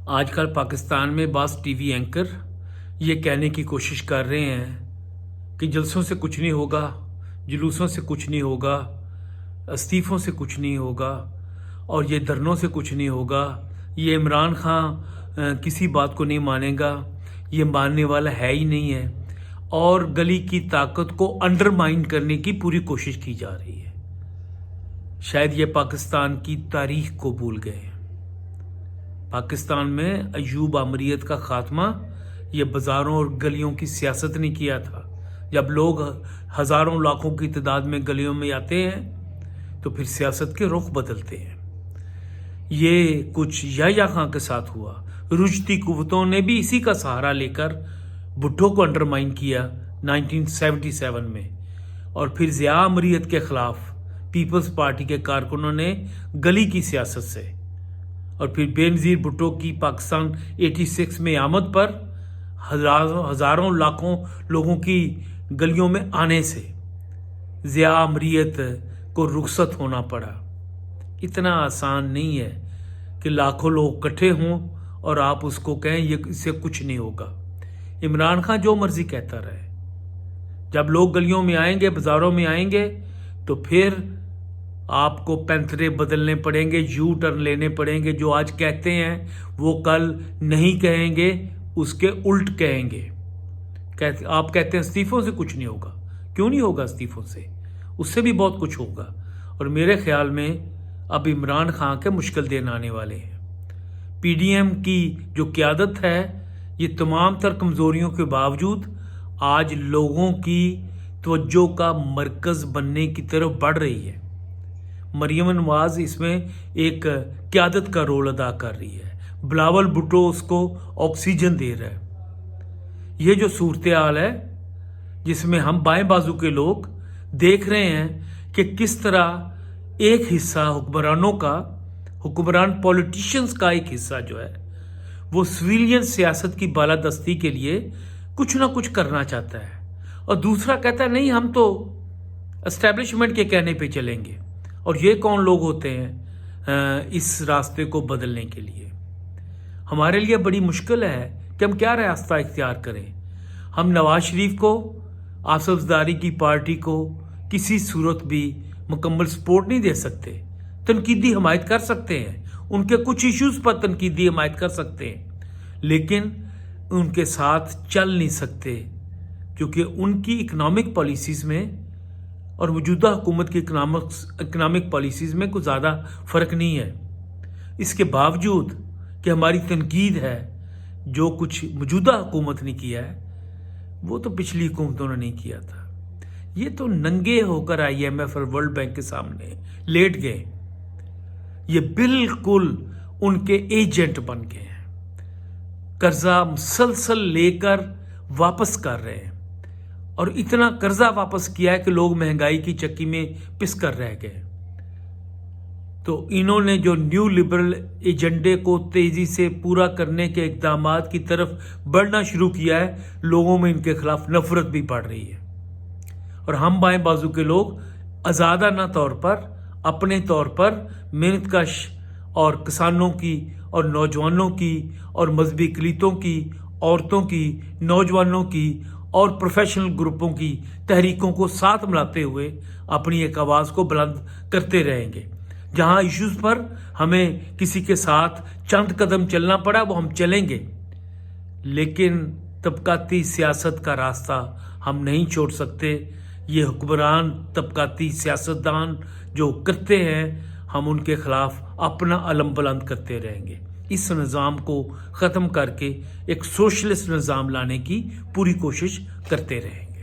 آج کل پاکستان میں بعض ٹی وی اینکر یہ کہنے کی کوشش کر رہے ہیں کہ جلسوں سے کچھ نہیں ہوگا، جلوسوں سے کچھ نہیں ہوگا، استعفوں سے کچھ نہیں ہوگا اور یہ دھرنوں سے کچھ نہیں ہوگا، یہ عمران خان کسی بات کو نہیں مانے گا، یہ ماننے والا ہے ہی نہیں ہے، اور گلی کی طاقت کو انڈرمائن کرنے کی پوری کوشش کی جا رہی ہے۔ شاید یہ پاکستان کی تاریخ کو بھول گئے ہیں۔ پاکستان میں ایوب آمریت کا خاتمہ یہ بازاروں اور گلیوں کی سیاست نے کیا تھا۔ جب لوگ ہزاروں لاکھوں کی تعداد میں گلیوں میں آتے ہیں تو پھر سیاست کے رخ بدلتے ہیں۔ یہ کچھ یحییٰ خان کے ساتھ ہوا۔ رجتی قوتوں نے بھی اسی کا سہارا لے کر بھٹو کو انڈرمائن کیا 1977 میں، اور پھر ضیاء امریت کے خلاف پیپلز پارٹی کے کارکنوں نے گلی کی سیاست سے، اور پھر بے نظیر بھٹو کی پاکستان 86 میں آمد پر ہزاروں لاکھوں لوگوں کی گلیوں میں آنے سے ضیاء امریت کو رخصت ہونا پڑا۔ اتنا آسان نہیں ہے کہ لاکھوں لوگ اکٹھے ہوں اور آپ اس کو کہیں یہ اس سے کچھ نہیں ہوگا۔ عمران خان جو مرضی کہتا رہے، جب لوگ گلیوں میں آئیں گے، بازاروں میں آئیں گے، تو پھر آپ کو پینترے بدلنے پڑیں گے، یو ٹرن لینے پڑیں گے۔ جو آج کہتے ہیں وہ کل نہیں کہیں گے، اس کے الٹ کہیں گے۔ آپ کہتے ہیں استعفوں سے کچھ نہیں ہوگا، کیوں نہیں ہوگا؟ استعفوں سے اس سے بھی بہت کچھ ہوگا، اور میرے خیال میں اب عمران خان کے مشکل دن آنے والے ہیں۔ پی ڈی ایم کی جو قیادت ہے، یہ تمام تر کمزوریوں کے باوجود آج لوگوں کی توجہ کا مرکز بننے کی طرف بڑھ رہی ہے۔ مریم نواز اس میں ایک قیادت کا رول ادا کر رہی ہے، بلاول بھٹو اس کو آکسیجن دے رہا ہے۔ یہ جو صورتحال ہے جس میں ہم بائیں بازو کے لوگ دیکھ رہے ہیں کہ کس طرح ایک حصہ حکمران پولیٹیشنز کا ایک حصہ جو ہے وہ سویلین سیاست کی بالادستی کے لیے کچھ نہ کچھ کرنا چاہتا ہے، اور دوسرا کہتا ہے نہیں، ہم تو اسٹیبلشمنٹ کے کہنے پہ چلیں گے۔ اور یہ کون لوگ ہوتے ہیں اس راستے کو بدلنے کے لیے؟ ہمارے لیے بڑی مشکل ہے کہ ہم کیا راستہ اختیار کریں۔ ہم نواز شریف کو، آصف زرداری کی پارٹی کو کسی صورت بھی مکمل سپورٹ نہیں دے سکتے۔ تنقیدی حمایت کر سکتے ہیں، ان کے کچھ ایشوز پر تنقیدی حمایت کر سکتے ہیں، لیکن ان کے ساتھ چل نہیں سکتے، کیونکہ ان کی اکنامک پالیسیز میں اور موجودہ حکومت کی اکنامک پالیسیز میں کوئی زیادہ فرق نہیں ہے۔ اس کے باوجود کہ ہماری تنقید ہے، جو کچھ موجودہ حکومت نے کیا ہے وہ تو پچھلی حکومتوں نے نہیں کیا تھا۔ یہ تو ننگے ہو کر IMF اور ورلڈ بینک کے سامنے لیٹ گئے، یہ بالکل ان کے ایجنٹ بن گئے ہیں، قرضہ مسلسل لے کر واپس کر رہے ہیں، اور اتنا قرضہ واپس کیا ہے کہ لوگ مہنگائی کی چکی میں پس کر رہ گئے۔ تو انہوں نے جو نیو لبرل ایجنڈے کو تیزی سے پورا کرنے کے اقدامات کی طرف بڑھنا شروع کیا ہے، لوگوں میں ان کے خلاف نفرت بھی بڑھ رہی ہے، اور ہم بائیں بازو کے لوگ آزادانہ طور پر، اپنے طور پر محنت کش اور کسانوں کی اور نوجوانوں کی اور مذہبی اقلیتوں کی، عورتوں کی، نوجوانوں کی اور پروفیشنل گروپوں کی تحریکوں کو ساتھ ملاتے ہوئے اپنی ایک آواز کو بلند کرتے رہیں گے۔ جہاں ایشوز پر ہمیں کسی کے ساتھ چند قدم چلنا پڑا وہ ہم چلیں گے، لیکن طبقاتی سیاست کا راستہ ہم نہیں چھوڑ سکتے۔ یہ حکمران طبقاتی سیاستدان جو کرتے ہیں، ہم ان کے خلاف اپنا علم بلند کرتے رہیں گے۔ اس نظام کو ختم کر کے ایک سوشلسٹ نظام لانے کی پوری کوشش کرتے رہیں گے۔